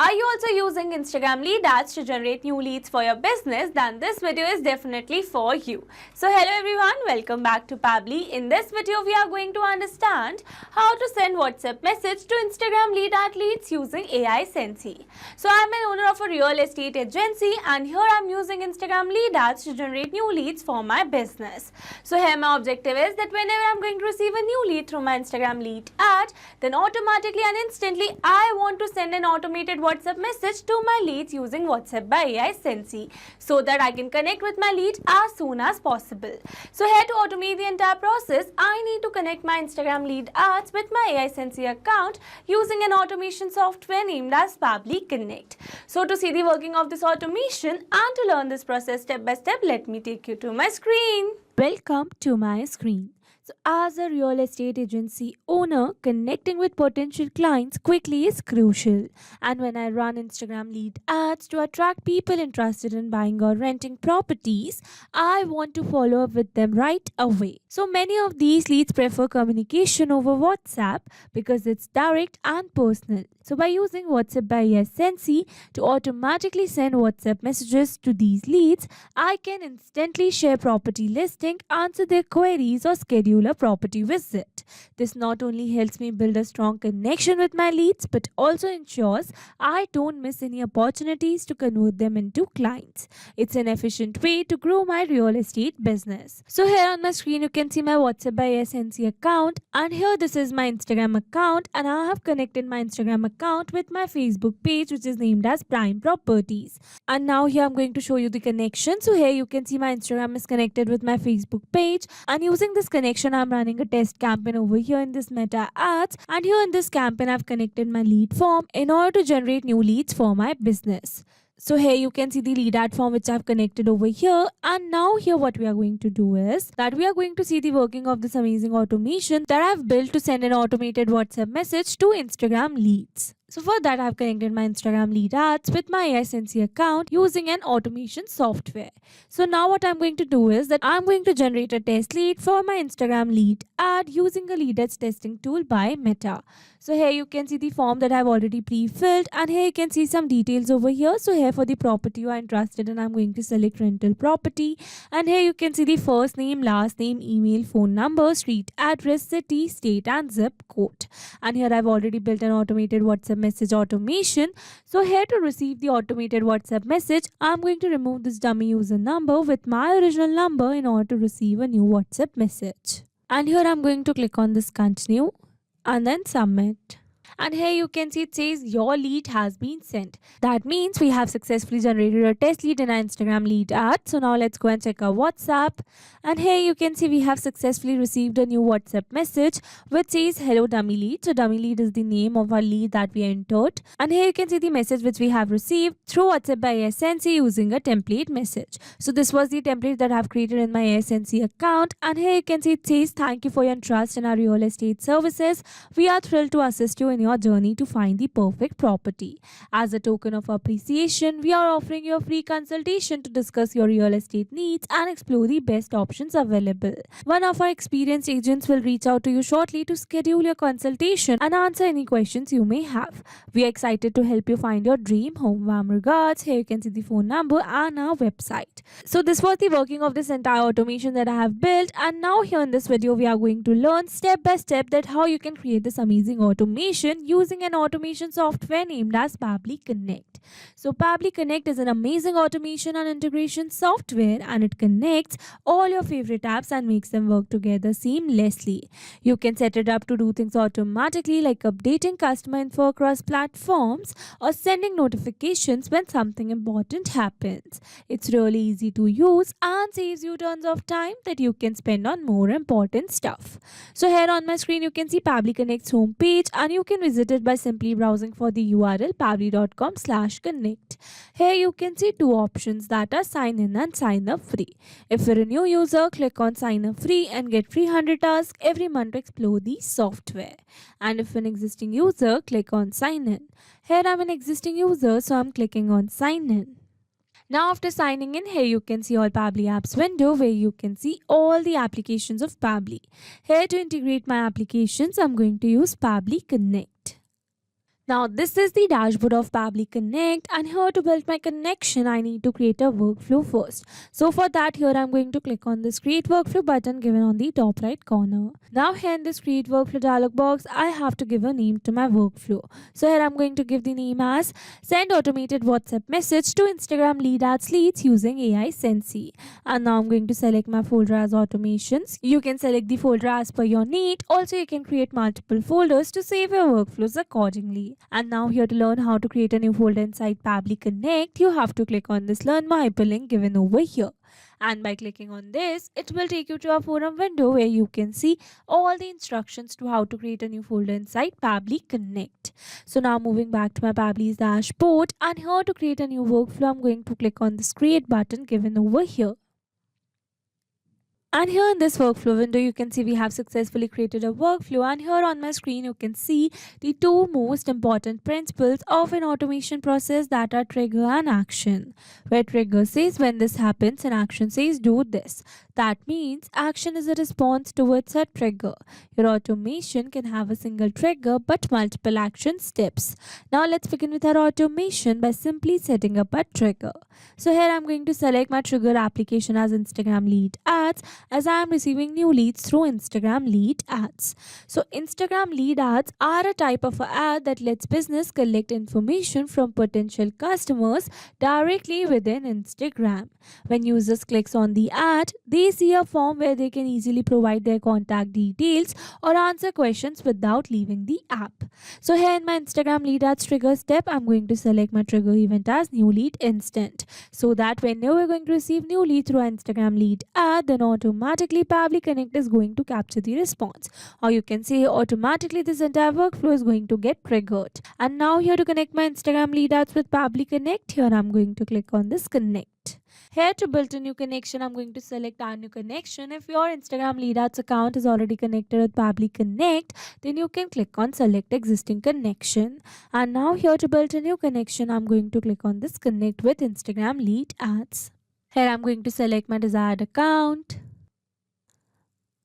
Are you also using Instagram lead ads to generate new leads for your business? Then this video is definitely for you. So hello everyone, welcome back to Pabbly. In this video, we are going to understand how to send WhatsApp message to Instagram lead ad leads using AiSensy. So I am an owner of a real estate agency and here I am using Instagram lead ads to generate new leads for my business. So here my objective is that whenever I am going to receive a new lead through my Instagram lead ad, then automatically and instantly I want to send an automated WhatsApp message to my leads using WhatsApp by AiSensy so that I can connect with my lead as soon as possible. So here to automate the entire process, I need to connect my Instagram lead ads with my AiSensy account using an automation software named as Pabbly Connect. So to see the working of this automation and to learn this process step by step, let me take you to my screen. Welcome to my screen. So as a real estate agency owner, connecting with potential clients quickly is crucial. And when I run Instagram lead ads to attract people interested in buying or renting properties, I want to follow up with them right away. So many of these leads prefer communication over WhatsApp because it's direct and personal. So by using WhatsApp by AiSensy to automatically send WhatsApp messages to these leads, I can instantly share property listing, answer their queries or schedule a property visit. This not only helps me build a strong connection with my leads but also ensures I don't miss any opportunities to convert them into clients. It's an efficient way to grow my real estate business. So here on my screen you can see my WhatsApp by AiSensy account, and here this is my Instagram account, and I have connected my Instagram account with my Facebook page which is named as Prime Properties. And now here I'm going to show you the connection. So here you can see my Instagram is connected with my Facebook page, and using this connection I'm running a test campaign over here in this Meta ads, and here in this campaign I've connected my lead form in order to generate new leads for my business. So here you can see the lead ad form which I've connected over here, and now here what we are going to do is that we are going to see the working of this amazing automation that I've built to send an automated WhatsApp message to Instagram leads. So for that I've connected my Instagram lead ads with my AiSensy account using an automation software. So now what I'm going to do is that I'm going to generate a test lead for my Instagram lead ad using a lead ads testing tool by Meta. So here you can see the form that I've already pre-filled, and here you can see some details over here. So here for the property you are interested in, I'm going to select rental property, and here you can see the first name, last name, email, phone number, street address, city, state and zip code. And here I've already built an automated WhatsApp message automation. So here to receive the automated WhatsApp message, I'm going to remove this dummy user number with my original number in order to receive a new WhatsApp message. And here I'm going to click on this continue and then submit. And here you can see it says your lead has been sent. That means we have successfully generated a test lead in our Instagram lead ad. So now let's go and check our WhatsApp. And here you can see we have successfully received a new WhatsApp message which says hello dummy lead. So dummy lead is the name of our lead that we entered. And here you can see the message which we have received through WhatsApp by AiSensy using a template message. So this was the template that I have created in my AiSensy account. And here you can see it says thank you for your trust in our real estate services. We are thrilled to assist you in your journey to find the perfect property. As a token of appreciation, we are offering you a free consultation to discuss your real estate needs and explore the best options available. One of our experienced agents will reach out to you shortly to schedule your consultation and answer any questions you may have. We are excited to help you find your dream home. Warm regards. Here you can see the phone number and our website. So this was the working of this entire automation that I have built, and now here in this video we are going to learn step by step that how you can create this amazing automation using an automation software named as Pabbly Connect. So Pabbly Connect is an amazing automation and integration software, and it connects all your favorite apps and makes them work together seamlessly. You can set it up to do things automatically like updating customer info across platforms or sending notifications when something important happens. It's really easy to use and saves you tons of time that you can spend on more important stuff. So here on my screen you can see Pabbly Connect's homepage, and you can visit it by simply browsing for the URL pabbly.com/connect. Here you can see two options that are sign in and sign up free. If you're a new user, click on sign up free and get free 100 tasks every month to explore the software. And if an existing user, click on sign in. Here I'm an existing user, so I'm clicking on sign in. Now after signing in, here you can see all Pabbly apps window where you can see all the applications of Pabbly. Here to integrate my applications, I'm going to use Pabbly Connect. Now this is the dashboard of Pabbly Connect, and here to build my connection I need to create a workflow first. So for that, here I'm going to click on this create workflow button given on the top right corner. Now here in this create workflow dialog box I have to give a name to my workflow. So here I'm going to give the name as send automated WhatsApp message to Instagram lead ads leads using AiSensy. And now I'm going to select my folder as automations. You can select the folder as per your need. Also you can create multiple folders to save your workflows accordingly. And now here to learn how to create a new folder inside Pabbly Connect, you have to click on this learn more hyperlink given over here. And by clicking on this, it will take you to a forum window where you can see all the instructions to how to create a new folder inside Pabbly Connect. So now moving back to my Pabbly's dashboard, and here to create a new workflow, I'm going to click on this create button given over here. And here in this workflow window, you can see we have successfully created a workflow, and here on my screen you can see the two most important principles of an automation process, that are trigger and action. Where trigger says when this happens and action says do this. That means action is a response towards a trigger. Your automation can have a single trigger but multiple action steps. Now let's begin with our automation by simply setting up a trigger. So here I'm going to select my trigger application as Instagram lead ads, as I am receiving new leads through Instagram lead ads. So Instagram lead ads are a type of an ad that lets business collect information from potential customers directly within Instagram. When users clicks on the ad, they see a form where they can easily provide their contact details or answer questions without leaving the app. So here in my Instagram lead ads trigger step, I'm going to select my trigger event as new lead instant, so that whenever we're going to receive new lead through our Instagram lead ad, then automatically Pabbly Connect is going to capture the response, or you can say automatically this entire workflow is going to get triggered. And now here to connect my Instagram lead ads with Pabbly Connect, here I'm going to click on this connect. Here to build a new connection, I'm going to select add new connection. If your Instagram lead ads account is already connected with Pabbly Connect, then you can click on select existing connection. And now here to build a new connection, I'm going to click on this connect with Instagram lead ads. Here I'm going to select my desired account.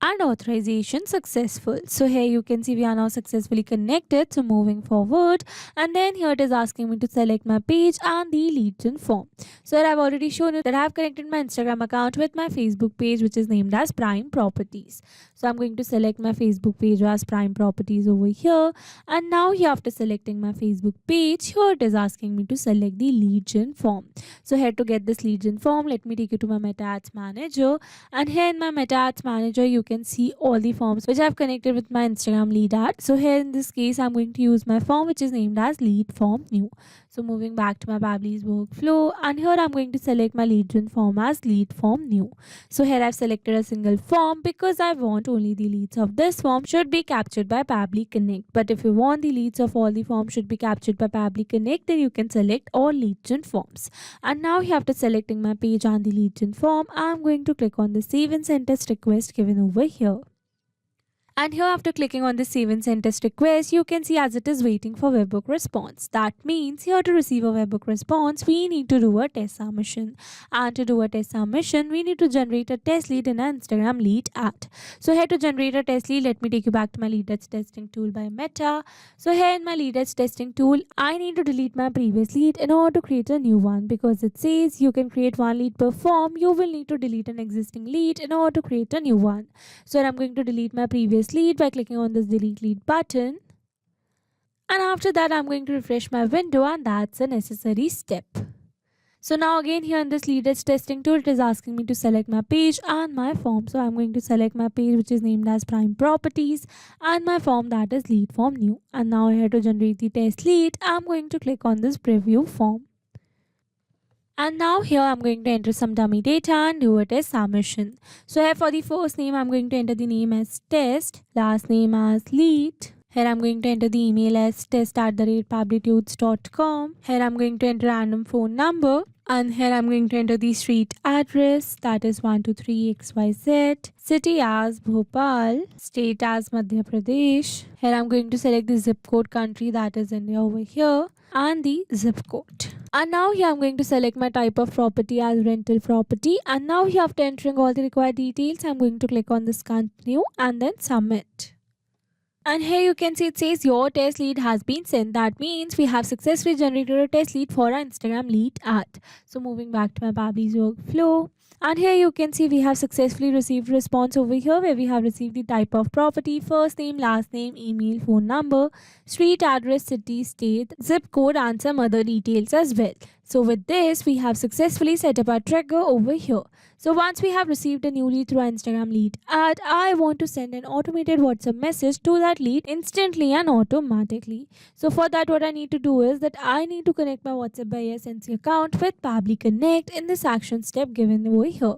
And authorization successful. So here you can see we are now successfully connected. So moving forward, and then here it is asking me to select my page and the lead gen form. So here I've already shown you that I have connected my Instagram account with my Facebook page, which is named as Prime Properties. So I'm going to select my Facebook page as Prime Properties over here. And now here after selecting my Facebook page, here it is asking me to select the lead gen form. So here to get this lead gen form, let me take you to my Meta Ads Manager. And here in my Meta Ads Manager, you can see all the forms which I've connected with my Instagram lead ad. So here in this case, I'm going to use my form which is named as lead form new. So moving back to my Pabbly's workflow, and here I'm going to select my lead gen form as lead form new. So here I've selected a single form because I want only the leads of this form should be captured by Pabbly Connect. But if you want the leads of all the forms should be captured by Pabbly Connect, then you can select all lead gen forms. And now here after selecting my page and the lead gen form, I'm going to click on the save and send test request given over here. And here after clicking on the save and send test request, you can see as it is waiting for webhook response. That means here to receive a webhook response, we need to do a test submission. And to do a test submission, we need to generate a test lead in an Instagram lead ad. So here to generate a test lead, let me take you back to my lead ads testing tool by Meta. So here in my lead ads testing tool, I need to delete my previous lead in order to create a new one, because it says you can create one lead per form. You will need to delete an existing lead in order to create a new one. So I'm going to delete my previous lead by clicking on this delete lead button, and after that I'm going to refresh my window, and that's a necessary step. So now again here in this lead ads testing tool, it is asking me to select my page and my form. So I'm going to select my page which is named as Prime Properties and my form that is lead form new. And now here to generate the test lead, I'm going to click on this preview form. And now here I'm going to enter some dummy data and do a test submission. So here for the first name, I'm going to enter the name as test, last name as lead. Here I'm going to enter the email as test@pabblitudes.com. Here I'm going to enter random phone number. And here I'm going to enter the street address, that is 123XYZ, city as Bhopal, state as Madhya Pradesh. Here I'm going to select the zip code country, that is India over here, and the zip code. And now here I'm going to select my type of property as rental property. And now here after entering all the required details, I'm going to click on this continue and then submit. And here you can see it says your test lead has been sent. That means we have successfully generated a test lead for our Instagram lead ad. So moving back to my Pabbly's workflow. And here you can see we have successfully received response over here where we have received the type of property, first name, last name, email, phone number, street address, city, state, zip code and some other details as well. So with this, we have successfully set up our trigger over here. So once we have received a new lead through our Instagram lead ad, I want to send an automated WhatsApp message to that lead instantly and automatically. So for that, what I need to do is that I need to connect my WhatsApp by AiSensy account with Pabbly Connect in this action step given over here.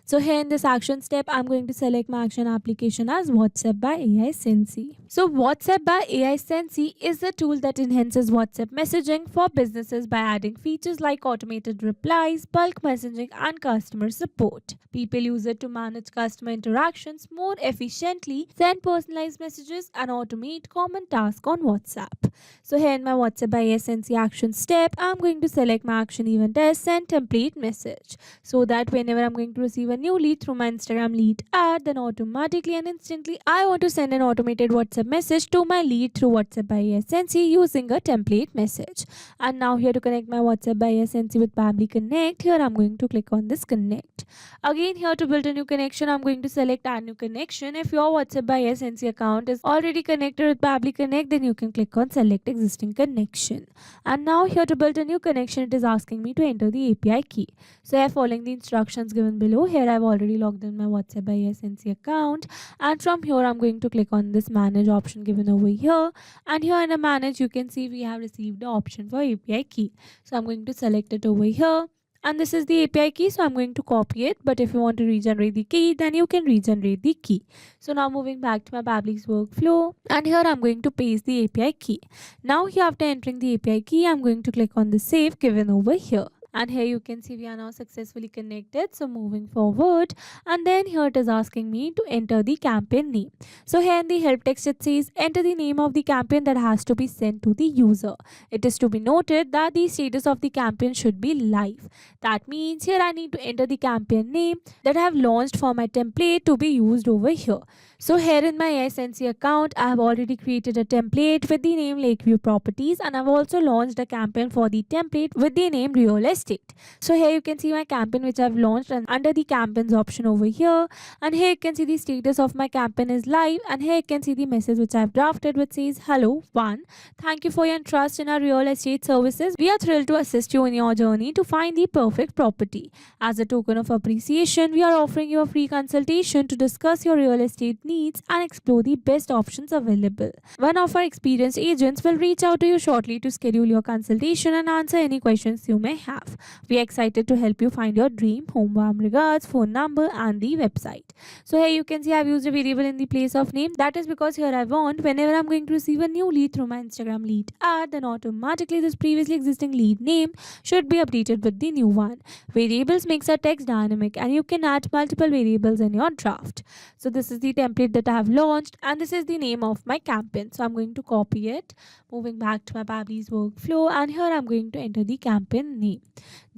So here in this action step, I'm going to select my action application as WhatsApp by AiSensy. So WhatsApp by AiSensy is a tool that enhances WhatsApp messaging for businesses by adding features like automated replies, bulk messaging and customer support. People use it to manage customer interactions more efficiently, send personalized messages and automate common tasks on WhatsApp. So here in my WhatsApp by AiSensy action step, I'm going to select my action event as send template message, so that whenever I'm going to receive a new lead through my Instagram lead ad, then automatically and instantly I want to send an automated WhatsApp message to my lead through WhatsApp by AiSensy using a template message. And now here to connect my WhatsApp by AiSensy with Pabbly Connect, here I'm going to click on this connect. Again, here to build a new connection, I'm going to select add new connection. If your WhatsApp by AiSensy account is already connected with Pabbly Connect, then you can click on select existing connection. And now here to build a new connection, it is asking me to enter the API key. So here, following the instructions given below, here I've already logged in my WhatsApp by AiSensy account, and from here I'm going to click on this manage option given over here, and here in a manage you can see we have received the option for API key. So I'm going to select it over here, and this is the API key, so I'm going to copy it, but if you want to regenerate the key, then you can regenerate the key. So now moving back to my Pabbly's workflow, and here I'm going to paste the API key. Now here, after entering the API key, I'm going to click on the save given over here. And here you can see we are now successfully connected. So moving forward, and then here it is asking me to enter the campaign name. So here in the help text it says enter the name of the campaign that has to be sent to the user. It is to be noted that the status of the campaign should be live. That means here I need to enter the campaign name that I have launched for my template to be used over here. So here in my AiSensy account, I have already created a template with the name Lakeview Properties, and I've also launched a campaign for the template with the name Real Estate. So here you can see my campaign which I've launched, and under the campaigns option over here, and here you can see the status of my campaign is live, and here you can see the message which I've drafted which says hello 1. Thank you for your trust in our real estate services. We are thrilled to assist you in your journey to find the perfect property. As a token of appreciation, we are offering you a free consultation to discuss your real estate needs and explore the best options available. One of our experienced agents will reach out to you shortly to schedule your consultation and answer any questions you may have. We are excited to help you find your dream home. Warm regards, phone number and the website. So here you can see I've used a variable in the place of name. That is because here I want whenever I'm going to receive a new lead through my Instagram lead ad, then automatically this previously existing lead name should be updated with the new one. Variables makes our text dynamic, and you can add multiple variables in your draft. So this is the template that I have launched, and this is the name of my campaign. So I'm going to copy it, moving back to my Pabbly's workflow, and here I'm going to enter the campaign name.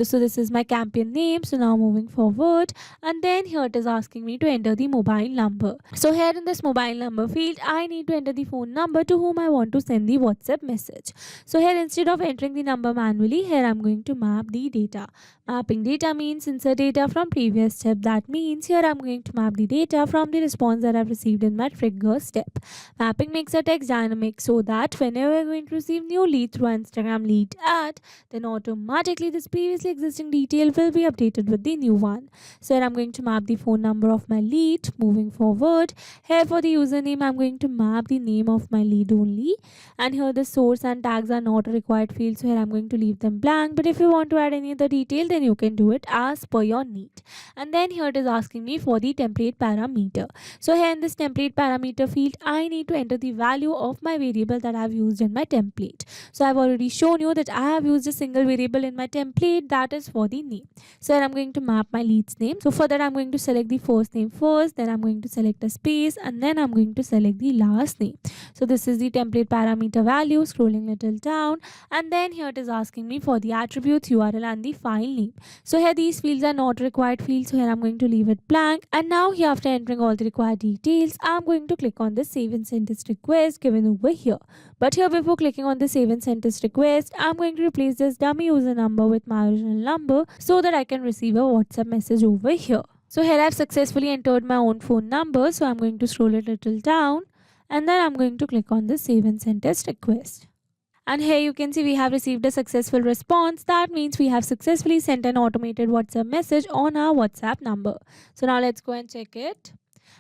So this is my campaign name. So now moving forward, and then here it is asking me to enter the mobile number. So here in this mobile number field, I need to enter the phone number to whom I want to send the WhatsApp message. So here, instead of entering the number manually, here I'm going to map the data. Mapping data means insert data from previous step. That means here I'm going to map the data from the response that I've received in my trigger step. Mapping makes a text dynamic, so that whenever we're going to receive new lead through Instagram lead ad, then automatically this previously existing detail will be updated with the new one. So here I'm going to map the phone number of my lead. Moving forward, here for the username I'm going to map the name of my lead only, and here the source and tags are not a required field, so here I'm going to leave them blank. But if you want to add any other detail, then you can do it as per your need. And then here it is asking me for the template parameter. So here in this template parameter field, I need to enter the value of my variable that I've used in my template. So I've already shown you that I have used a single variable in my template, that is for the name. So here I'm going to map my lead's name. So for that I'm going to select the first name first, then I'm going to select a space, and then I'm going to select the last name. So this is the template parameter value, scrolling little down, and then here it is asking me for the attributes, URL and the file name. So here these fields are not required fields, so here I'm going to leave it blank. And now here, after entering all the required details, I'm going to click on the save and send test request given over here. But here, before clicking on the save and send test request, I'm going to replace this dummy user number with my original number so that I can receive a WhatsApp message over here. So here I've successfully entered my own phone number, so I'm going to scroll it a little down, and then I'm going to click on the save and send test request. And here you can see we have received a successful response. That means we have successfully sent an automated WhatsApp message on our WhatsApp number. So now let's go and check it.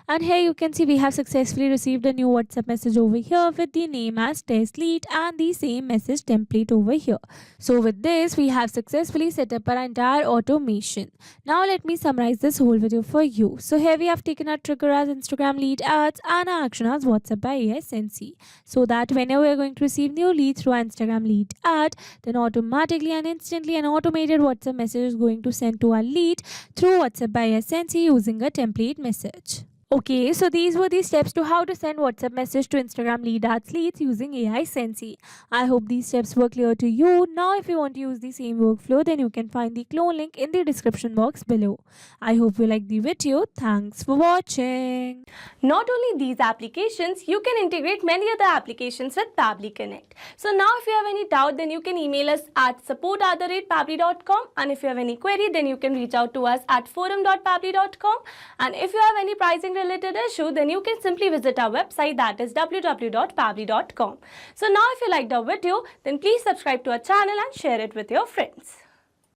And here you can see we have successfully received a new WhatsApp message over here with the name as test lead and the same message template over here. So with this, we have successfully set up our entire automation. Now let me summarize this whole video for you. So here we have taken our trigger as Instagram lead ads and our action as WhatsApp by AiSensy. So that whenever we are going to receive new leads through our Instagram lead ad, then automatically and instantly an automated WhatsApp message is going to send to our lead through WhatsApp by AiSensy using a template message. Okay, so these were the steps to how to send WhatsApp message to Instagram lead ads leads using AiSensy. I hope these steps were clear to you. Now if you want to use the same workflow, then you can find the clone link in the description box below. I hope you liked the video. Thanks for watching. Not only these applications, you can integrate many other applications with Pabbly Connect. So now if you have any doubt, then you can email us at support@pabbly.com, and if you have any query, then you can reach out to us at forum.pabbly.com, and if you have any pricing related issue, then you can simply visit our website, that is www.pabbly.com. So now if you liked our video, then please subscribe to our channel and share it with your friends.